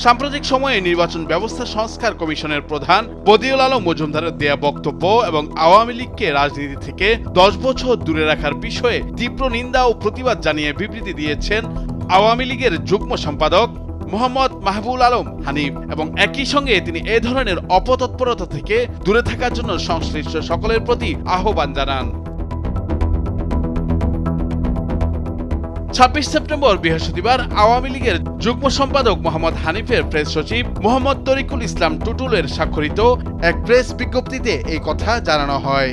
সাম্প্রতিক সময়ে নির্বাচন ব্যবস্থা সংস্কার কমিশনের প্রধান বদিউল আলম মজুমদারের দেয়া বক্তব্য এবং আওয়ামী লীগকে রাজনীতি থেকে 10 বছর দূরে রাখার বিষয়ে তীব্র নিন্দা ও প্রতিবাদ জানিয়ে বিবৃতি দিয়েছেন আওয়ামী লীগের যুগ্ম সম্পাদক মোহাম্মদ মাহবুব আলম হানিফ এবং একই সঙ্গে তিনি এ ধরনের অপতৎপরতা থেকে দূরে থাকার জন্য সংশ্লিষ্ট সকলের প্রতি আহ্বান জানান। 26 সেপ্টেম্বর বৃহস্পতিবার আওয়ামী লীগের যুগ্ম সম্পাদক মোহাম্মদ হানিফের প্রেস সচিব মোহাম্মদ তরিকুল ইসলাম টুটুলের স্বাক্ষরিত এক প্রেস বিজ্ঞপ্তিতে এই কথা জানানো হয়।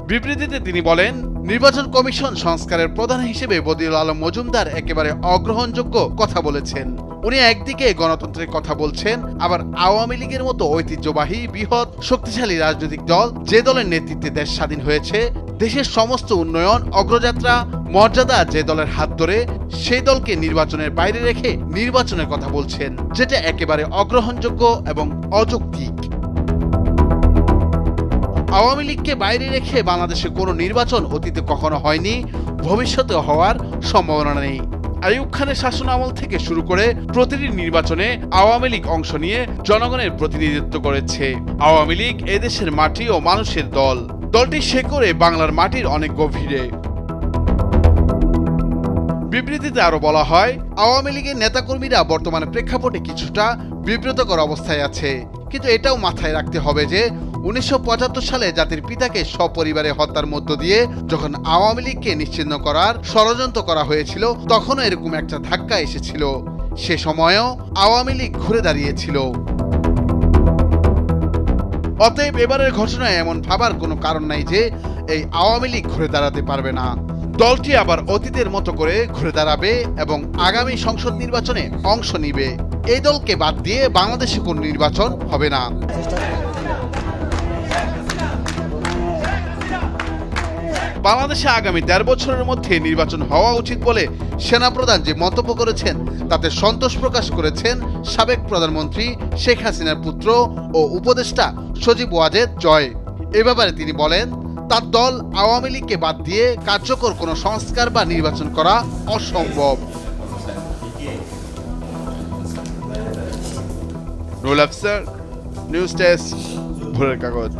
বিবৃতিতে তিনি বলেন, নির্বাচন কমিশন সংস্কারের প্রধান হিসেবে বদিউল আলম মজুমদার একেবারে অগ্রহণযোগ্য কথা বলেছেন। উনি একদিকে গণতন্ত্রের কথা বলছেন, আবার আওয়ামী লীগের মতো ঐতিহ্যবাহী বৃহৎ শক্তিশালী রাজনৈতিক দল, যে দলের নেতৃত্বে দেশ স্বাধীন হয়েছে, দেশের সমস্ত উন্নয়ন অগ্রযাত্রা মর্যাদা যে দলের হাত ধরে, সেই দলকে নির্বাচনের বাইরে রেখে নির্বাচনের কথা বলছেন, যেটা একেবারে অগ্রহণযোগ্য এবং অযৌক্তিক। আওয়ামী লীগকে বাইরে রেখে বাংলাদেশে কোনো নির্বাচন অতীতে কখনো হয়নি, ভবিষ্যতে হওয়ার সম্ভাবনা নেই। আইয়ুব খানের শাসন আমল থেকে শুরু করে প্রতিটি নির্বাচনে আওয়ামী লীগ অংশ নিয়ে জনগণের প্রতিনিধিত্ব করেছে। আওয়ামী লীগ এদেশের মাটি ও মানুষের দল। দলটি শেকড়ে বাংলার মাটির অনেক গভীরে। বিবৃতিতে আরো বলা হয়, আওয়ামী লীগের নেতাকর্মীরা বর্তমানে প্রেক্ষাপটে কিছুটা বিব্রতকর অবস্থায় আছে, কিন্তু এটাও মাথায় রাখতে হবে যে 1975 সালে জাতির পিতাকে সপরিবারে হত্যার মধ্য দিয়ে যখন আওয়ামী লীগকে নিশ্চিহ্ন করার ষড়যন্ত্র করা হয়েছিল, তখনও এরকম একটা ধাক্কা এসেছিল। সে সময়ও আওয়ামী লীগ ঘুরে দাঁড়িয়েছিল। অতএব এবারের ঘটনায় এমন ভাবার কোনো কারণ নাই যে এই আওয়ামী লীগ ঘুরে দাঁড়াতে পারবে না। দলটি আবার অতীতের মতো করে ঘুরে দাঁড়াবে এবং আগামী সংসদ নির্বাচনে অংশ নিবে। এই দলকে বাদ দিয়ে বাংলাদেশে কোনো নির্বাচন হবে না। বাংলাদেশে আগামী ১.৫ বছরের মধ্যে নির্বাচন হওয়া উচিত বলে সেনাপ্রধান যে মন্তব্য করেছেন, তাতে সন্তোষ প্রকাশ করেছেন সাবেক প্রধানমন্ত্রী শেখ হাসিনার পুত্র ও উপদেষ্টা সজীব ওয়াজেদ জয়। এ ব্যাপারে তিনি বলেন, তার দল আওয়ামী লীগকে বাদ দিয়ে কার্যকর কোনো সংস্কার বা নির্বাচন করা অসম্ভব। রুল আফসার, নিউজ ডেস্ক, ভোরের কাগজ।